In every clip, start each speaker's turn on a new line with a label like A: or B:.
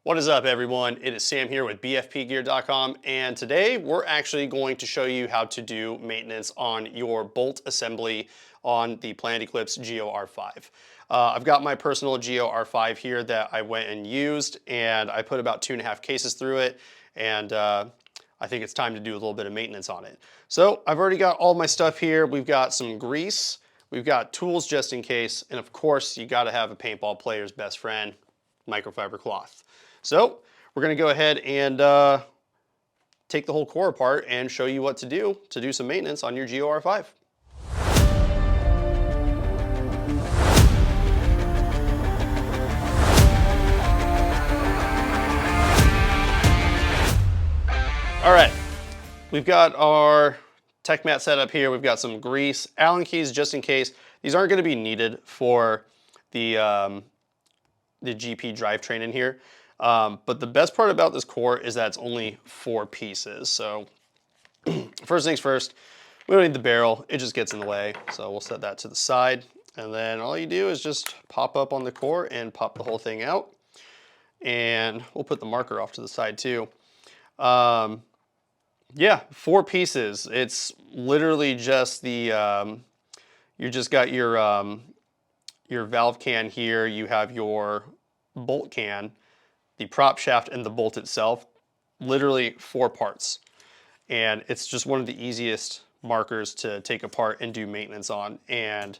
A: What is up, everyone? It is Sam here with BFPGear.com, and today we're actually going to show you how to do maintenance on your bolt assembly on the Planet Eclipse GEO R5. I've got my personal GEO R5 here that I went and used, and I put about 2.5 cases through it, and I think it's time to do a little bit of maintenance on it. So I've already got all my stuff here. We've got some grease, we've got tools just in case, and of course you got to have a paintball player's best friend, microfiber cloth. So we're going to go ahead and take the whole core apart and show you what to do some maintenance on your GEO R5. All right, we've got our tech mat set up here. We've got some grease, Allen keys just in case. These aren't going to be needed for the GP drivetrain in here. But the best part about this core is that it's only 4 pieces. So first things first, we don't need the barrel. It just gets in the way. So we'll set that to the side. And then all you do is just pop up on the core and pop the whole thing out. And we'll put the marker off to the side too. Yeah, 4 pieces. It's literally just the, you just got your valve can here. You have your bolt can, the prop shaft, and the bolt itself. Literally 4 parts. And it's just one of the easiest markers to take apart and do maintenance on. And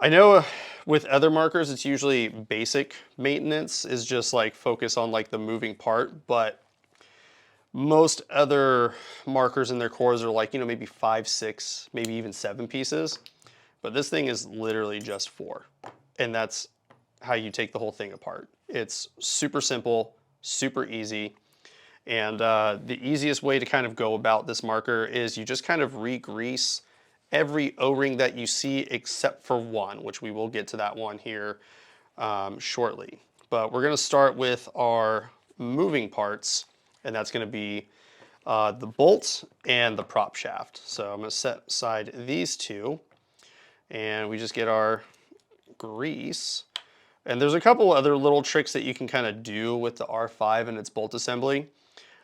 A: I know with other markers, it's usually basic maintenance is just like focus on like the moving part, but most other markers in their cores are like, maybe 5, 6, maybe even 7 pieces. But this thing is literally just 4. And that's how you take the whole thing apart. It's super simple, super easy. And the easiest way to kind of go about this marker is you just kind of re-grease every O-ring that you see except for one, which we will get to that one here shortly. But we're going to start with our moving parts, and that's going to be the bolt and the prop shaft. So I'm going to set aside these two, and we just get our grease. And there's a couple other little tricks that you can kind of do with the R5 and its bolt assembly.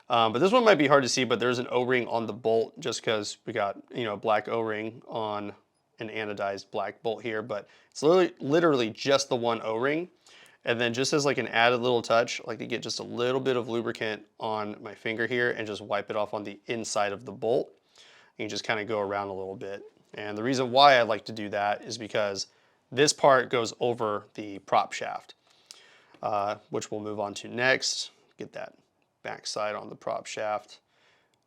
A: But this one might be hard to see, but there's an O-ring on the bolt just because we got, black O-ring on an anodized black bolt here, but it's literally just the one O-ring. And then just as like an added little touch, I like to get just a little bit of lubricant on my finger here and just wipe it off on the inside of the bolt. You can just kind of go around a little bit. And the reason why I like to do that is because this part goes over the prop shaft, which we'll move on to next. Get that backside on the prop shaft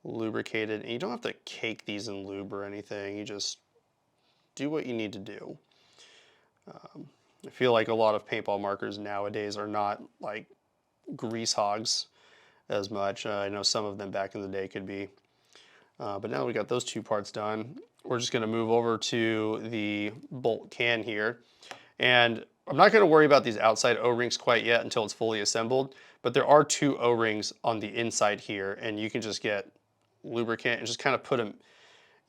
A: lubricated. And you don't have to cake these in lube or anything. You just do what you need to do. I feel like a lot of paintball markers nowadays are not like grease hogs as much. I know some of them back in the day could be. But now we got those 2 parts done. We're just going to move over to the bolt can here. And I'm not going to worry about these outside O-rings quite yet until it's fully assembled. But there are 2 O-rings on the inside here, and you can just get lubricant and just kind of put them,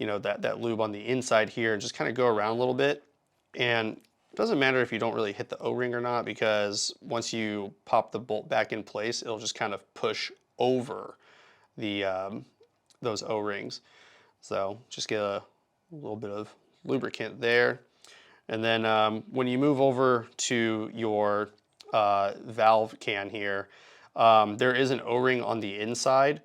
A: that lube on the inside here and just kind of go around a little bit. And it doesn't matter if you don't really hit the O-ring or not, because once you pop the bolt back in place, it'll just kind of push over the those O-rings. So just get a little bit of lubricant there. And then when you move over to your valve can here, there is an O-ring on the inside.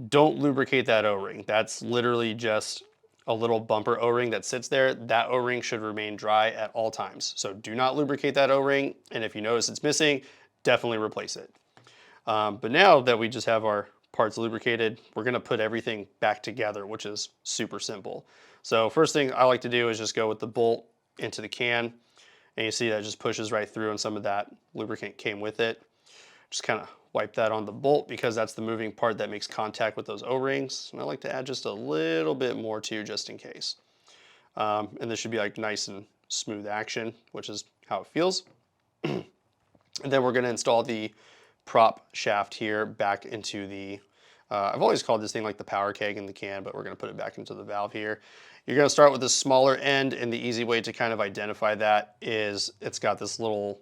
A: Don't lubricate that O-ring. That's literally just a little bumper O-ring that sits there. That O-ring should remain dry at all times. So do not lubricate that O-ring. And if you notice it's missing, definitely replace it. But now that we just have our parts lubricated, we're going to put everything back together, which is super simple. So first thing I like to do is just go with the bolt into the can, and you see that just pushes right through, and some of that lubricant came with it. Just kind of wipe that on the bolt because that's the moving part that makes contact with those O-rings. And I like to add just a little bit more too, just in case. And this should be like nice and smooth action, which is how it feels. And then we're going to install the prop shaft here back into the, I've always called this thing like the power keg in the can, but we're going to put it back into the valve here. You're going to start with the smaller end, and the easy way to kind of identify that is it's got this little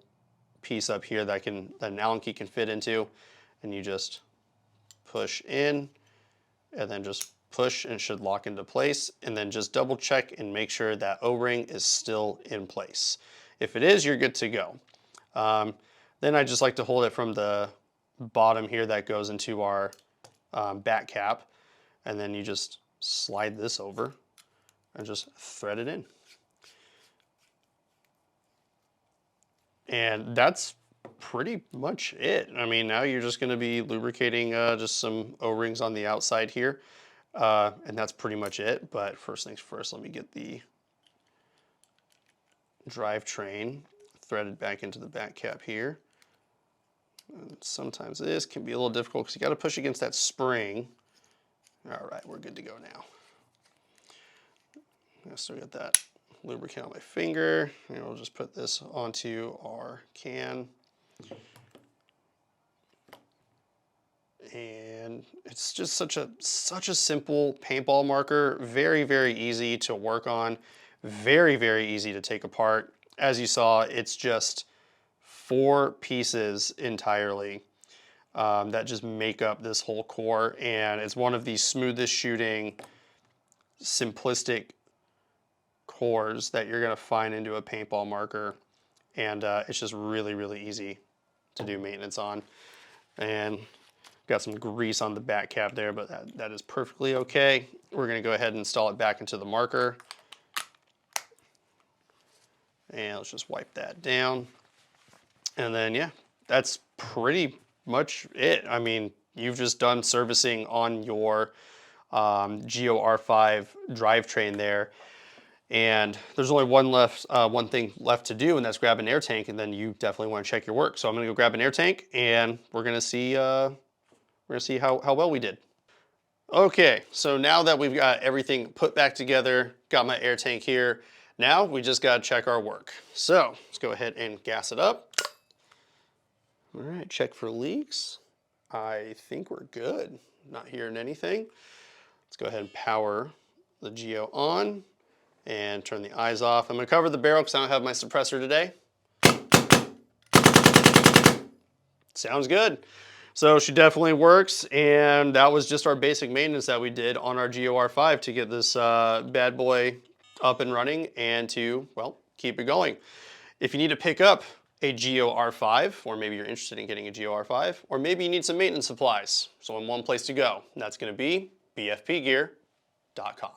A: piece up here that an Allen key can fit into, and you just push in and then just push and it should lock into place, and then just double check and make sure that O-ring is still in place. If it is, you're good to go. Then I just like to hold it from the bottom here that goes into our back cap, and then you just slide this over and just thread it in. And that's pretty much it. I mean, now you're just going to be lubricating just some O-rings on the outside here, and that's pretty much it. But first things first, let me get the drivetrain threaded back into the back cap here. And sometimes this can be a little difficult because you got to push against that spring. All right, we're good to go now. I still got that lubricant on my finger, and we'll just put this onto our can. And it's just such a simple paintball marker, very, very easy to work on, very, very easy to take apart. As you saw, it's just 4 pieces entirely that just make up this whole core, and it's one of the smoothest shooting, simplistic cores that you're going to find into a paintball marker, and it's just really, really easy to do maintenance on. And got some grease on the back cap there, but that is perfectly okay. We're going to go ahead and install it back into the marker, and let's just wipe that down. And then yeah, that's pretty much it. I mean, you've just done servicing on your GEO R5 drivetrain there. And there's only one thing left to do, and that's grab an air tank, and then you definitely want to check your work. So I'm going to go grab an air tank, and we're going to see how well we did. Okay, so now that we've got everything put back together, got my air tank here, now we just got to check our work. So let's go ahead and gas it up. All right, check for leaks. I think we're good. Not hearing anything. Let's go ahead and power the Geo on and turn the eyes off. I'm going to cover the barrel because I don't have my suppressor today. Sounds good. So she definitely works, and that was just our basic maintenance that we did on our GEO R5 to get this bad boy up and running and to, well, keep it going. If you need to pick up a GEO R5, or maybe you're interested in getting a GEO R5, or maybe you need some maintenance supplies, so in one place to go, and that's going to be BFPGear.com.